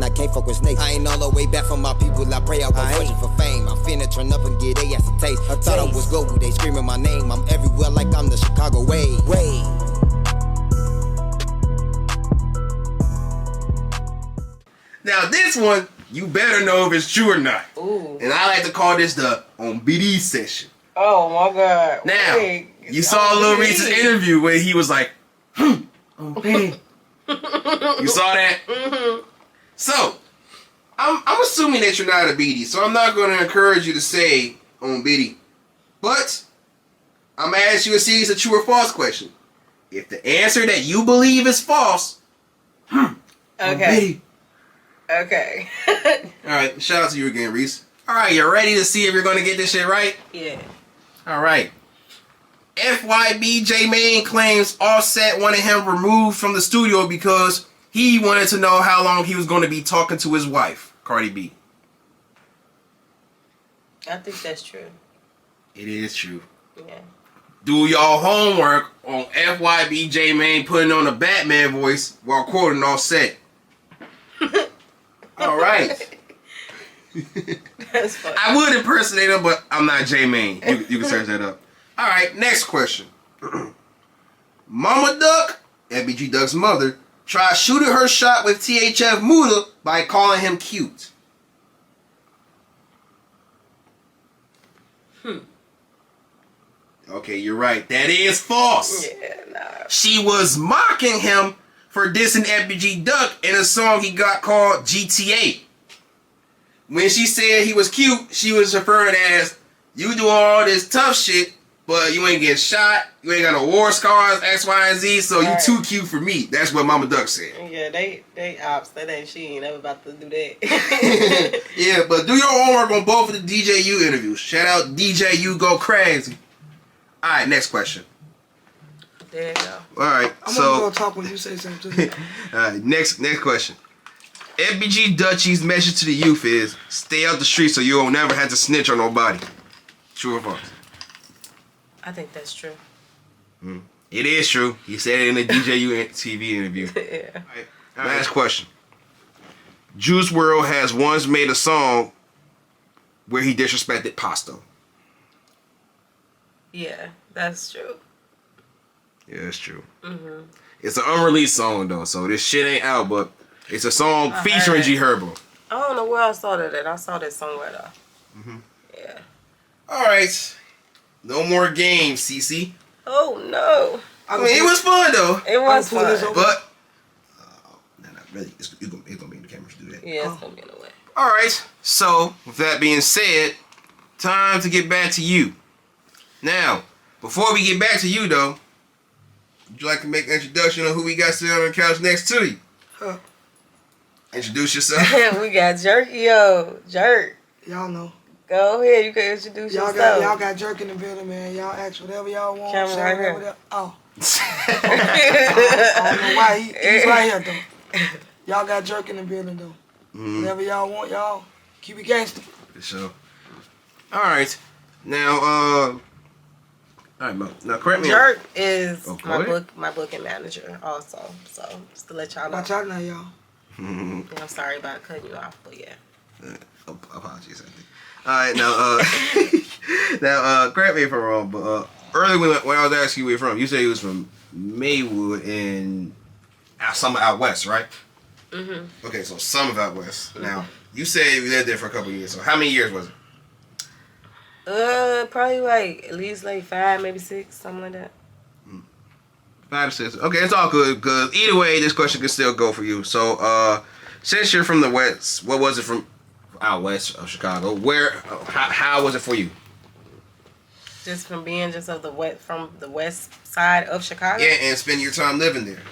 and I can't fuck with snakes. I ain't all the way back from my people, I pray I was searching for fame. I'm finna turn up and get they ass a taste. I thought I was good, they screaming my name. I'm everywhere like I'm the Chicago way. Now this one, you better know if it's true or not. Ooh. And I like to call this the on BD session. Oh my God. Now, you saw Lil Reese's interview where he was like, on BD. You saw that? Mm-hmm. So, I'm assuming that you're not a BD, so I'm not going to encourage you to say on BD. But, I'm going to ask you a series of true or false question. If the answer that you believe is false, okay. Okay. Alright, shout out to you again, Reese. Alright, you ready to see if you're going to get this shit right? Yeah. Alright. FYB J Mane claims Offset wanted him removed from the studio because he wanted to know how long he was going to be talking to his wife, Cardi B. I think that's true. It is true. Yeah. Do y'all homework on FYB J Mane putting on a Batman voice while quoting Offset. Alright. That's funny. I would impersonate him, but I'm not J Mane. You can search that up. Alright, next question. Mama Duck, FBG Duck's mother, tried shooting her shot with THF Muda by calling him cute. Okay, you're right. That is false. Yeah, nah. She was mocking him for dissing FBG Duck in a song he got called GTA. When she said he was cute, she was referring as, you do all this tough shit, but you ain't getting shot, you ain't got no war scars, X, Y, and Z, so you too cute for me. That's what Mama Duck said. Yeah, they ops. She ain't ever about to do that. Yeah, but do your homework on both of the DJU interviews. Shout out DJU Go Crazy. Alright, next question. There you go. Alright, I'm so... gonna talk when you say something. Alright, next question. FBG Dutchie's message to the youth is, stay out the street so you don't never have to snitch on nobody. True or false? I think that's true. It is true. He said it in the DJU TV interview. Yeah. Alright, last question. Juice WRLD has once made a song where he disrespected Pasto. Yeah, that's true. Yeah, that's true. It's an unreleased song though, so this shit ain't out, but it's a song featuring G Herbo. I don't know where I saw that at. I saw that somewhere though. Yeah. Alright. No more games, Sisi. Oh no. I mean, it was fun though. It was fun. But not really. It's gonna be in the camera to do that. Yeah, it's gonna be in the way. Alright, so with that being said, time to get back to you. Now, before we get back to you though, would you like to make an introduction of who we got sitting on the couch next to you? Introduce yourself. We got Jerky, Jerk. Y'all know. Go ahead, you can introduce yourself. Y'all got Jerk in the building, man. Y'all ask whatever y'all want. Camera right here. Whatever. Oh. I don't know why. He's right here, though. Y'all got Jerk in the building, though. Whatever y'all want, y'all keep it gangster. For sure. Alright. Now, alright, Mo. Now, correct me. Jerk is Okay. my booking manager also. So, just to let y'all know. Watch out now, y'all. I'm sorry about cutting you off, but yeah. Apologies, I think. Alright, now, correct me if I'm wrong, but earlier when I was asking you where you're from, you said you was from Maywood and some out west, right? Okay, so some of out west. Now, you said you lived there for a couple of years, so how many years was it? Probably like at least like 5, maybe 6, something like that. 5 to 6. Okay, it's all good, because either way, this question can still go for you. So, since you're from the west, what was it from out west of Chicago? How was it for you? Just from being just of from the west side of Chicago? Yeah, and spending your time living there.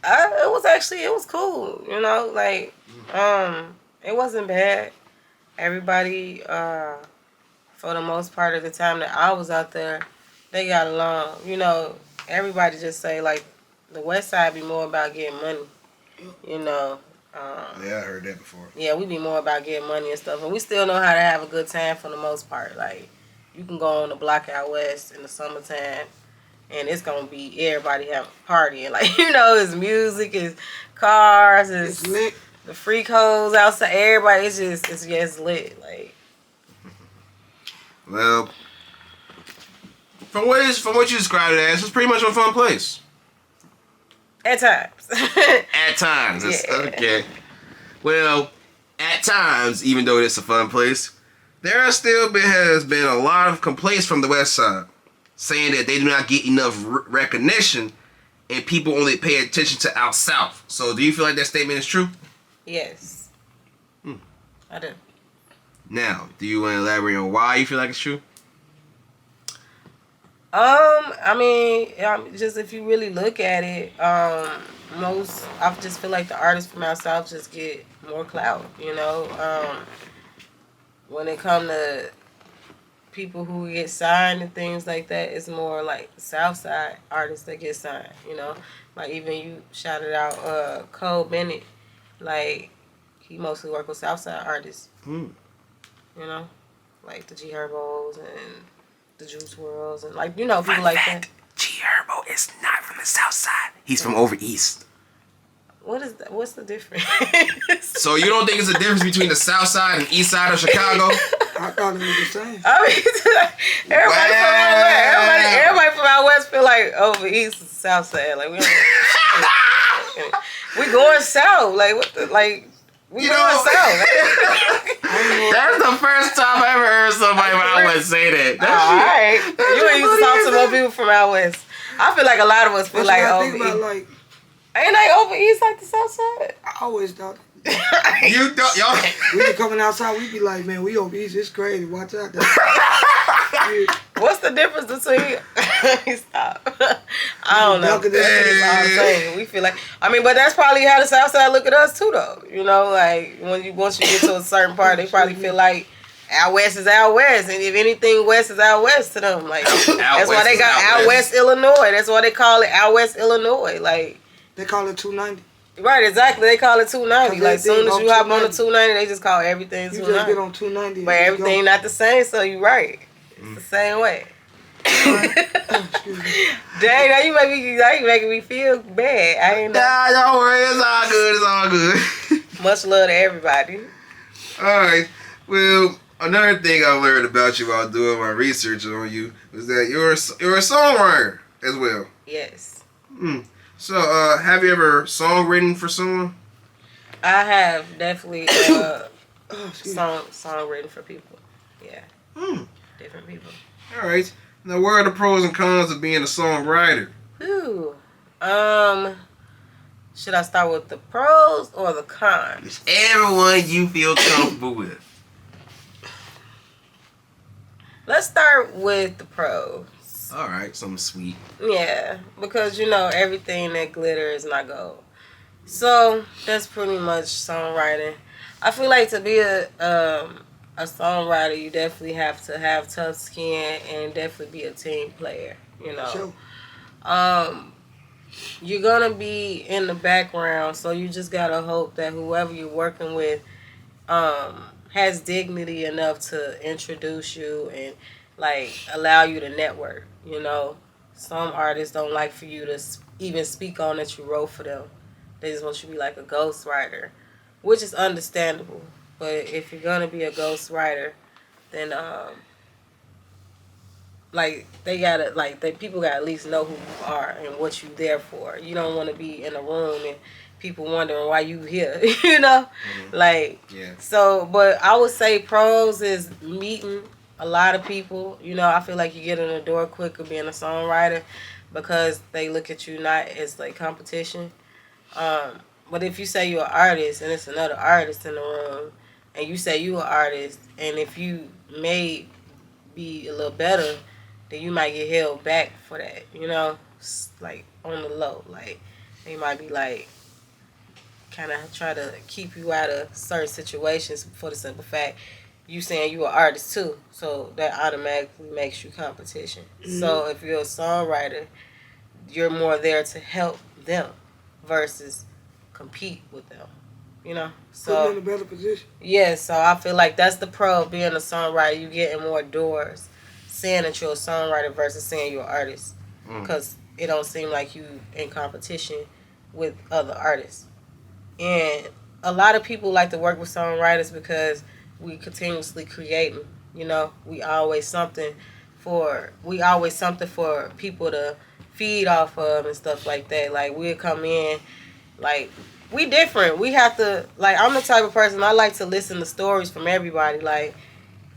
It was cool, you know, like, it wasn't bad. Everybody, for the most part of the time that I was out there, they got along. You know, everybody just say, like, the west side be more about getting money, you know. Yeah, I heard that before. Yeah, we be more about getting money and stuff, and we still know how to have a good time for the most part. Like, you can go on the block out west in the summertime and it's gonna be everybody having a party, and like it's music, it's cars, It's lit. the freak hoes outside. Everybody, it's lit. Like, Well, from what you described it as, it's pretty much a fun place. at times. At times, okay. Well, at times, even though it's a fun place, there has been a lot of complaints from the West Side, saying that they do not get enough recognition, and people only pay attention to out south. So, do you feel like that statement is true? Yes. I do. Now, do you want to elaborate on why you feel like it's true? I mean, just if you really look at it, I just feel like the artists from out south just get more clout, when it come to people who get signed and things like that, it's more like Southside artists that get signed, like even you shouted out Cole Bennett, like he mostly work with Southside artists, like the G Herbos and the Juice WRLDs and like people like that. G Herbo is not from the South Side. He's from over east. What is that? What's the difference? So you don't think it's a difference between the South Side and East Side of Chicago? I thought it was the same. I mean, everybody from out west feel like over east is South Side. Like we going south. Like what the like. We going south. That's the first time I ever heard somebody from out west say that. Alright. You ain't used to talk to more people from out west. I feel like a lot of us feel like over east. Ain't like over east like the South Side? I always thought. You don't, y'all. We be coming outside, we be like, man, we over east. It's crazy. Watch out. What's the difference between? Stop. I don't know. That's all I'm saying. We feel like. I mean, but that's probably how the South Side look at us too, though. Like once you get to a certain part, they probably feel like out west is out west, and if anything west is out west to them. Like that's why they got out west Illinois. That's why they call it out west Illinois. Like they call it 290. Right, exactly. They call it 290. Like, as soon as you hop on the 290, they just call everything 290. You just get on 290. But everything not the same, so you right. It's the same way. Dang, now you making me feel bad. I ain't know. Nah, don't worry. It's all good. It's all good. Much love to everybody. All right. Well, another thing I learned about you while doing my research on you was that you're a songwriter as well. Yes. So, have you ever songwritten for someone? I have definitely song written for people. Yeah. Different people. All right. Now, what are the pros and cons of being a songwriter? Ooh. Should I start with the pros or the cons? Everyone you feel comfortable with. Let's start with the pros. All right, something sweet. Yeah, because everything that glitter is not gold. So that's pretty much songwriting. I feel like to be a songwriter, you definitely have to have tough skin and definitely be a team player. Sure. You're gonna be in the background, so you just gotta hope that whoever you're working with has dignity enough to introduce you and like allow you to network. Some artists don't like for you to even speak on that you wrote for them. They just want you to be like a ghostwriter, which is understandable. But if you're gonna be a ghostwriter, then people gotta at least know who you are and what you there for. You don't want to be in a room and people wondering why you here. Yeah. So, but I would say pros is meeting a lot of people. I feel like you get in the door quicker being a songwriter because they look at you not as like competition. But if you say you're an artist and it's another artist in the room and you say you an artist and if you may be a little better, then you might get held back for that, like on the low. Like they might be like kind of try to keep you out of certain situations for the simple fact you saying you an artist too, so that automatically makes you competition. So if you're a songwriter, you're more there to help them versus compete with them, So put you in a better position. Yeah, so I feel like that's the pro of being a songwriter. You getting more doors saying that you're a songwriter versus saying you're an artist. because it don't seem like you in competition with other artists. And a lot of people like to work with songwriters because we continuously creating. You know, we always something for people to feed off of and stuff like that. Like we'll come in, like we different. We have to like I'm the type of person I like to listen to stories from everybody. Like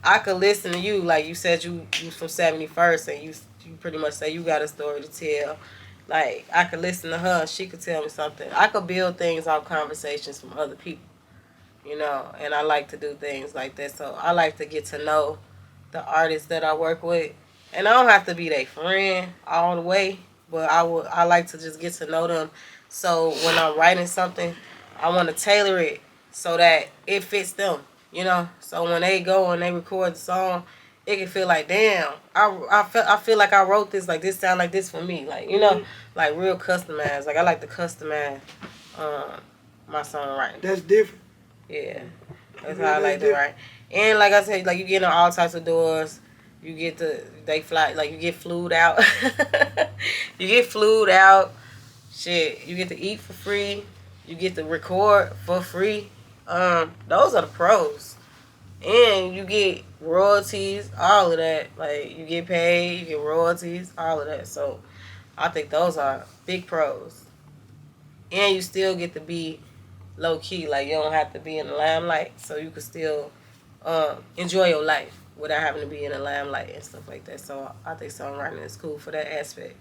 I could listen to you, like you said you from 71st and you pretty much say you got a story to tell. Like I could listen to her, she could tell me something. I could build things off conversations from other people, you know, and I like to do things like that. So I like to get to know the artists that I work with. And I don't have to be their friend all the way, but I like to just get to know them. So when I'm writing something, I want to tailor it so that it fits them, you know. So when they go and they record the song, it can feel like, damn, I feel like I wrote this, like this sound like this for me, like you know, like real customized. Like I like to customize my songwriting. That's different. Yeah, that's how I like to write. And like I said, like you get in all types of doors. You get they fly, like you get flued out. You get flued out. Shit, you get to eat for free. You get to record for free. Those are the pros. And you get royalties, all of that. Like you get paid, you get royalties, all of that. So I think those are big pros. And you still get to be low key, like you don't have to be in the limelight, so you can still enjoy your life without having to be in the limelight and stuff like that. So I think songwriting is cool for that aspect.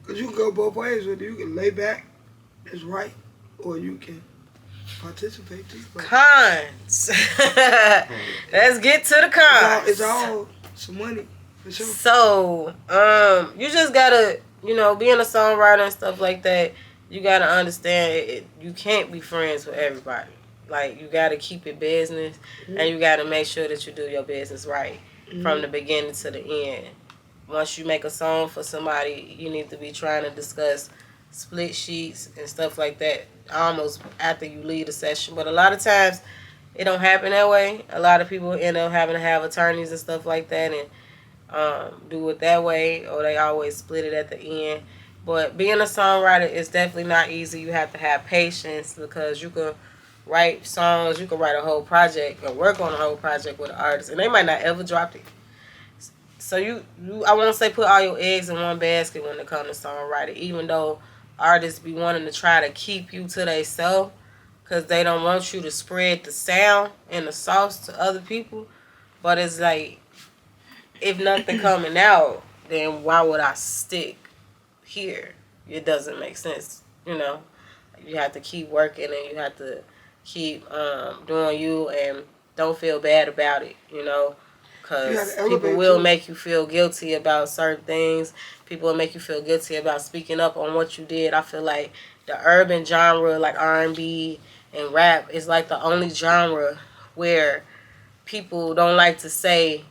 Cause you can go both ways with it. You can lay back, that's right, or you can participate too. Cons. Let's get to the cons. It's all some money for sure. So you just gotta, you know, being a songwriter and stuff like that. You gotta understand you can't be friends with everybody. Like you gotta keep it business, and you gotta make sure that you do your business right from the beginning to the end. Once you make a song for somebody, you need to be trying to discuss split sheets and stuff like that almost after you leave the session. But a lot of times it don't happen that way. A lot of people end up having to have attorneys and stuff like that and do it that way, or they always split it at the end. But being a songwriter is definitely not easy. You have to have patience because you can write songs, you can write a whole project or work on a whole project with an artist, and they might not ever drop it. So you I won't say put all your eggs in one basket when it comes to songwriting, even though artists be wanting to try to keep you to themselves because they don't want you to spread the sound and the sauce to other people. But it's like, if nothing coming out, then why would I stick here? It doesn't make sense, you know. You have to keep working and you have to keep doing you and don't feel bad about it, you know. Because people will make you feel guilty about certain things. People will make you feel guilty about speaking up on what you did. I feel like the urban genre, like R&B and rap, is like the only genre where people don't like to say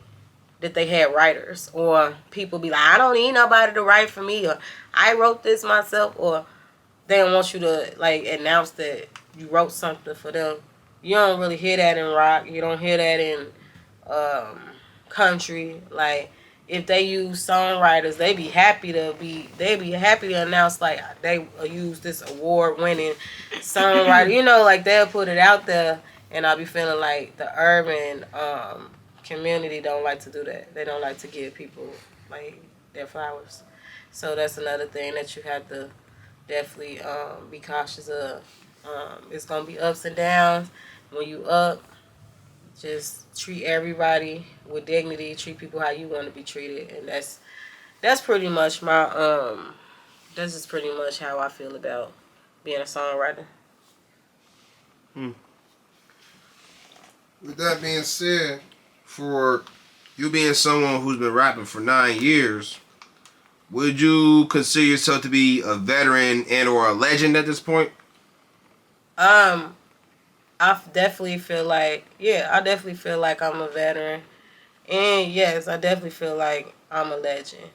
that they had writers. Or people be like, I don't need nobody to write for me. Or I wrote this myself. Or they don't want you to like announce that you wrote something for them. You don't really hear that in rock. You don't hear that in country. Like if they use songwriters, they be happy to announce like they use this award winning songwriter. You know, like they'll put it out there, and I'll be feeling like the urban community don't like to do that. They don't like to give people like their flowers. So that's another thing that you have to definitely be cautious of. It's gonna be ups and downs. When you up, just treat everybody with dignity. Treat people how you want to be treated, and that's pretty much my That's just pretty much how I feel about being a songwriter. With that being said, for you being someone who's been rapping for 9 years, would you consider yourself to be a veteran and or a legend at this point? I definitely feel like, I'm a veteran. And yes, I definitely feel like I'm a legend.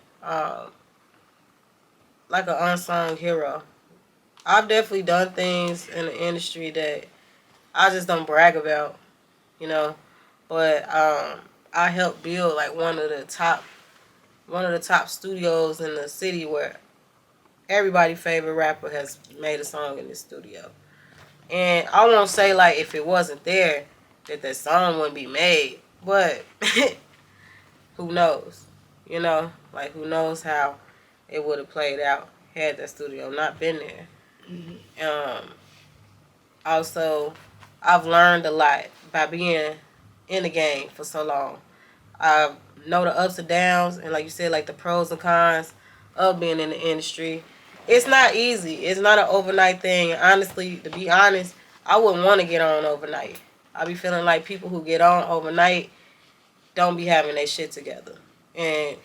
Like an unsung hero. I've definitely done things in the industry that I just don't brag about, you know. But I helped build like one of the top one of the top studios in the city where everybody's favorite rapper has made a song in the studio. And I won't say like if it wasn't there that song wouldn't be made, but who knows? You know, like who knows how it would have played out had that studio not been there. Also, I've learned a lot by being in the game for so long. I know the ups and downs, and like you said, like the pros and cons of being in the industry. It's not easy. It's not an overnight thing. Honestly, to be honest, I wouldn't want to get on overnight. I be feeling like people who get on overnight don't be having their shit together. And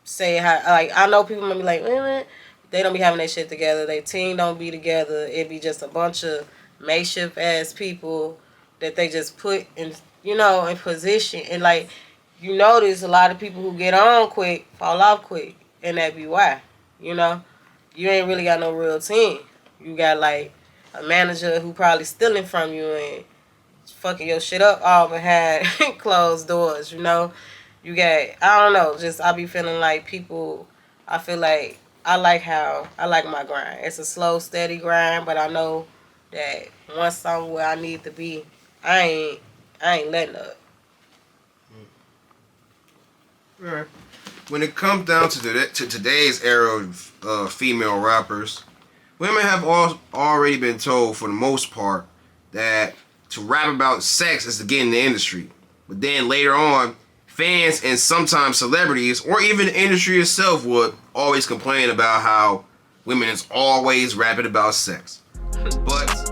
say how, like, I know people might be like, they don't be having their shit together. Their team don't be together. It be just a bunch of makeshift ass people that they just put in, in position. And like, you notice a lot of people who get on quick fall off quick, and that be why. You ain't really got no real team. You got like a manager who probably stealing from you and fucking your shit up all behind closed doors. You got, I don't know, just I be feeling like people. I feel like I like my grind. It's a slow, steady grind, but I know that once I'm where I need to be, I ain't letting up. All right. When it comes down to today's era of female rappers, women have already been told for the most part that to rap about sex is to get in the industry. But then later on, fans and sometimes celebrities or even the industry itself would always complain about how women is always rapping about sex. But